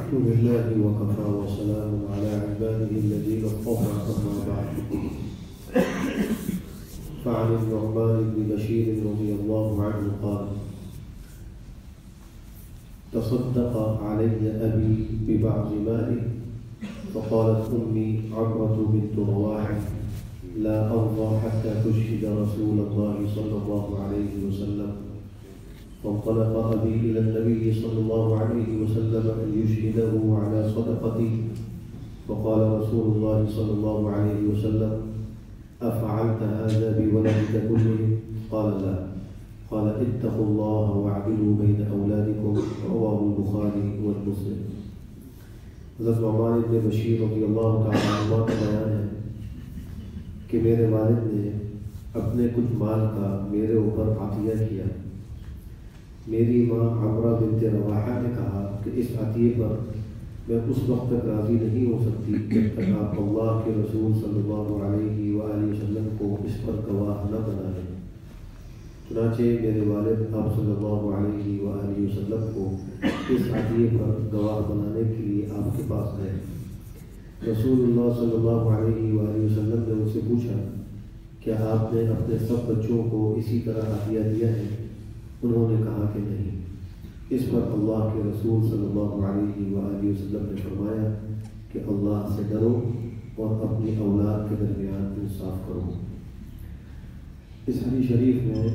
الحمد لله وكفى وسلام على عباده الذين اصطفى أما بعد. فعن النعمان بن بشير رضي الله عنه قال: تصدق علي أبي ببعض ماله فقالت أمي عمرة بنت رواحة: لا أرضى حتى تشهد رسول الله صلى الله عليه وسلم. فانطلق أبي إلى النبي صلى الله عليه وسلم أن يشهده على صدقتي، فقال رسول الله صلى الله عليه وسلم: أفعلت هذا بولدك كلهم؟ قال: لا. قال: اتقوا الله واعدلوا بين أولادكم. رواه البخاري ومسلم. حضرت نعمان بن بشیر رضی اللہ تعالیٰ عنہ کا بیان ہے کہ میرے والد نے اپنے کچھ مال کا میرے اوپر عطیہ کیا. میری ماں عمرہ بنت رواحہ نے کہا کہ اس عطیے پر میں اس وقت تک راضی نہیں ہو سکتی جب تک آپ اللہ کے رسول صلی اللہ علیہ وآلہ وسلم کو اس پر گواہ نہ بنا لیں. چنانچہ میرے والد آپ صلی اللہ علیہ وآلہ وسلم کو اس عطیے پر گواہ بنانے کے لیے آپ کے پاس گئے. رسول اللہ صلی اللہ علیہ وآلہ وسلم نے ان سے پوچھا: کیا آپ نے اپنے سب بچوں کو اسی طرح عطیہ دیا ہے؟ انہوں نے کہا کہ نہیں. اس پر اللہ کے رسول صلی اللہ علیہ وآلہ وسلم نے فرمایا کہ اللہ سے ڈرو اور اپنی اولاد کے درمیان انصاف کرو. اس حدیث شریف میں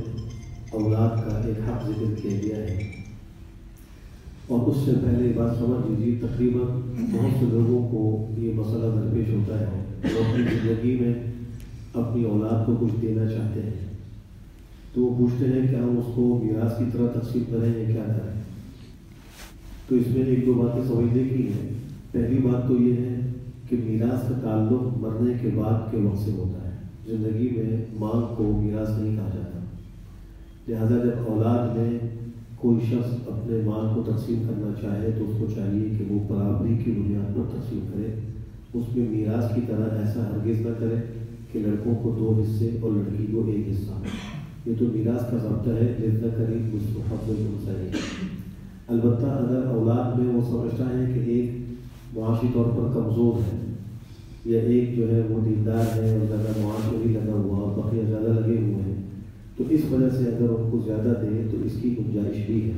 اولاد کا ایک حق ذکر کیا گیا ہے، اور اس سے پہلے بات سمجھ لیجیے، تقریباً بہت سے لوگوں کو یہ مسئلہ درپیش ہوتا ہے. وہ اپنی زندگی میں اپنی اولاد کو کچھ دینا چاہتے ہیں تو وہ پوچھتے ہیں کہ ہم اس کو میراث کی طرح تقسیم کریں یا کیا کریں. تو اس میں ایک دو باتیں سمجھنے کی ہیں. پہلی بات تو یہ ہے کہ میراث کا تعلق مرنے کے بعد کے وقت سے ہوتا ہے. زندگی میں مال کو میراث نہیں کہا جاتا. لہذا جب اولاد میں کوئی شخص اپنے مال کو تقسیم کرنا چاہے تو اس کو چاہیے کہ وہ برابری کی بنیاد پر تقسیم کرے. اس میں میراث کی طرح ایسا ہرگز نہ کرے کہ لڑکوں کو 2 حصے اور لڑکی کو 1 حصہ. یہ تو میراث کا ضابطہ ہے، للذکر مثل حظ الانثیین. البتہ اگر اولاد میں وہ سمجھتا ہے کہ ایک معاشی طور پر کمزور ہے یا ایک جو ہے وہ دیندار ہے اور زیادہ معاش میں ہی لگا ہوا اور بقیہ زیادہ لگے ہوئے ہیں، تو اس وجہ سے اگر ان کو زیادہ دے تو اس کی گنجائش بھی ہے.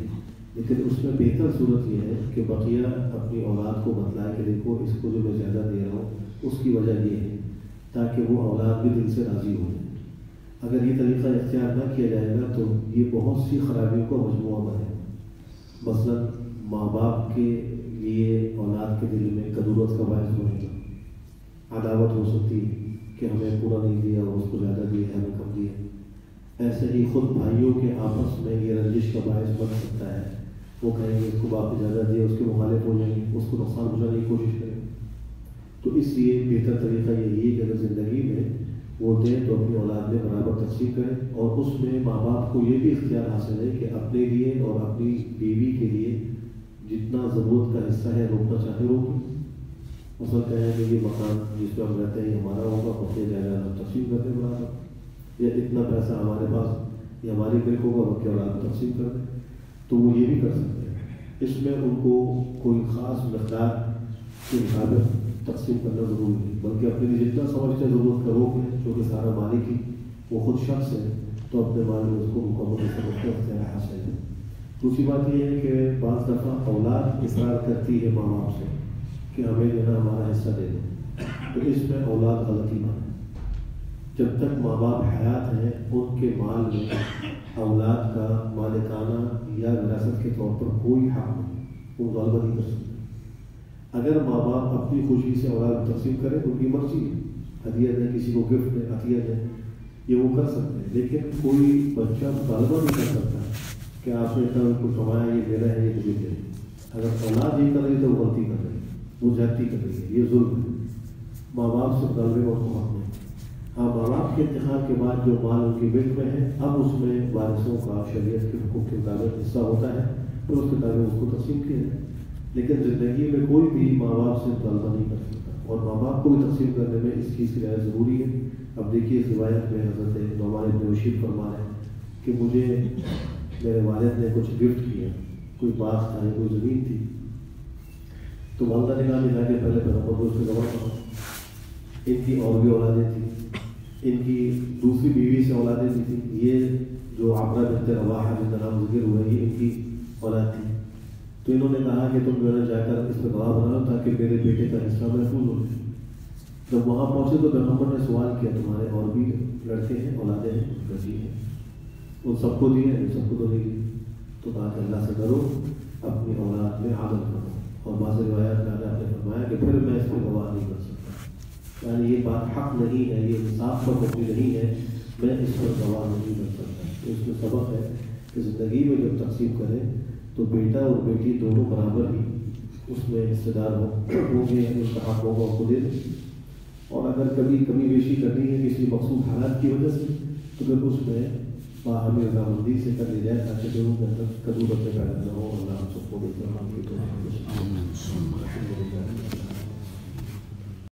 لیکن اس میں بہتر صورت یہ ہے کہ بقیہ اپنی اولاد کو بتلائے کہ دیکھو اس کو جو میں زیادہ دے رہا ہوں اس کی وجہ یہ ہے، تاکہ وہ اولاد بھی دل سے راضی ہو جائے. اگر یہ طریقہ اختیار نہ کیا جائے گا تو یہ بہت سی خرابیوں کا مجموعہ بنے. مثلا ماں باپ کے لیے اولاد کے دل میں کدورت کا باعث بنے گا. عداوت ہو سکتی ہے کہ ہمیں پورا نہیں دیا اور اس کو زیادہ دیا، ہمیں کم دیا. ایسے ہی خود بھائیوں کے آپس میں یہ رنجش کا باعث بن سکتا ہے. وہ کہیں گے اس کو باپ زیادہ دیا، اس کے مخالف ہو جائیں گے، اس کو نقصان پہنچانے کی کوشش کریں. تو اس لیے بہتر طریقہ یہی ہے کہ اگر زندگی میں وہ دیں تو اپنی اولاد میں برابر تقسیم کریں، اور اس میں ماں باپ کو یہ بھی اختیار حاصل ہے کہ اپنے لیے اور اپنی بیوی کے لیے جتنا ضرورت کا حصہ ہے روکنا چاہے روکیں. مثلا کہیں کہ یہ مکان جس پہ ہم رہتے ہیں یہ ہمارا ہوگا، بقیہ جائیداد ہم تقسیم کرتے ہیں برابر، یا اتنا پیسہ ہمارے پاس یہ ہماری ملک ہوگا، بقیہ اولاد میں تقسیم کر دیں. تو وہ یہ بھی کر سکتے ہیں. اس میں ان کو کوئی خاص مقدار کے مطابق تقسیم کرنا ضروری نہیں، بلکہ اپنے لیے جتنا سمجھتے ہیں ضرورت کا روک لیں. چونکہ سارا مالک ہی وہ خود شخص ہے تو اپنے مال میں اس کو مکمل سمجھتے اختیار حاصل ہے. دوسری بات یہ ہے کہ بعض دفعہ اولاد اصرار کرتی ہے ماں باپ سے کہ ہمیں جو ہے ہمارا حصہ دے دیں، تو اس میں اولاد غلطی مانے. جب تک ماں باپ حیات ہیں ان کے مال میں اولاد کا مالکانہ یا وراثت کے طور پر کوئی حق نہیں، وہ مطالبہ نہیں کر سکتے. اگر ماں باپ اپنی خوشی سے اولاد تقسیم کریں ان کی مرضی ہے، ہدیہ دیں، کسی کو گفٹ دیں، عطیہ دیں، یہ وہ کر سکتے ہیں. لیکن کوئی بچہ مطالبہ نہیں کر سکتا کہ آپ نے اتنا کچھ کمایا، یہ میرا ہے، یہ مجھے دے. اگر اولاد یہ کر رہی ہے تو وہ غلطی کر رہی ہے، وہ زیادتی کر رہی ہے، یہ ظلم ہے. ماں باپ سے مطالبے اور حق نہیں. ہاں، ماں باپ کے انتخاب کے بعد جو مال ان کی ملک میں ہے، اب اس میں وارثوں کا شریعت کے حقوق کے مطابق حصہ ہوتا ہے، پھر اس کے مطابق اس کو تقسیم کیا جائے. لیکن زندگی میں کوئی بھی ماں باپ سے مطالبہ نہیں کر سکتا، اور ماں باپ کو بھی تقسیم کرنے میں اس چیز کی رعایت ضروری ہے. اب دیکھیے اس روایت میں حضرت نعمان بن بشیر فرما رہے ہیں کہ مجھے میرے والد نے کچھ گفٹ کیا، کوئی باغ تھا یا کوئی زمین تھی، تو والدہ نے کہا کہ جا کے پہلے پیغمبر کو اس پہ گواہ کرو. ان کی اور بھی اولادیں تھیں, ان کی دوسری بیوی سے اولادیں بھی تھیں. یہ جو عمرہ بنت رواحہ جن کا نام ذکر ہوا ہے یہ ان کی اولاد تھی. تو انہوں نے کہا کہ تم جو ہے جا کر اس پہ گواہ بناؤ تاکہ میرے بیٹے کا حصہ محفوظ ہو جائے. جب وہاں پہنچے تو پیغمبر نے سوال کیا تمہارے اور بھی لڑکے ہیں, اولادیں ہیں؟ جی ہیں. ان سب کو دی ہے, ان سب کو تو نہیں دی. تو کہا کہ اللہ سے ڈرو, اپنی اولاد میں عدل کرو. اور بعض روایات میں آپ نے فرمایا کہ پھر میں اس پہ گواہ نہیں کر سکتا, یعنی یہ بات حق نہیں ہے, یہ انصاف پر مبنی نہیں ہے, میں اس پر گواہ نہیں کر سکتا. تو اس میں سبق ہے کہ زندگی میں جب تقسیم کریں تو بیٹا اور بیٹی دونوں برابر ہی اس میں حصے دار ہوں گے, ان کا حق ہوگا کو دے دیں. اور اگر کبھی کمی بیشی کرنی ہے کسی مخصوص حالات کی وجہ سے تو پھر اس میں باہمی رضامندی سے کر لی جائے تاکہ دونوں کے اندر کدورت پیدا نہ ہو. اللہ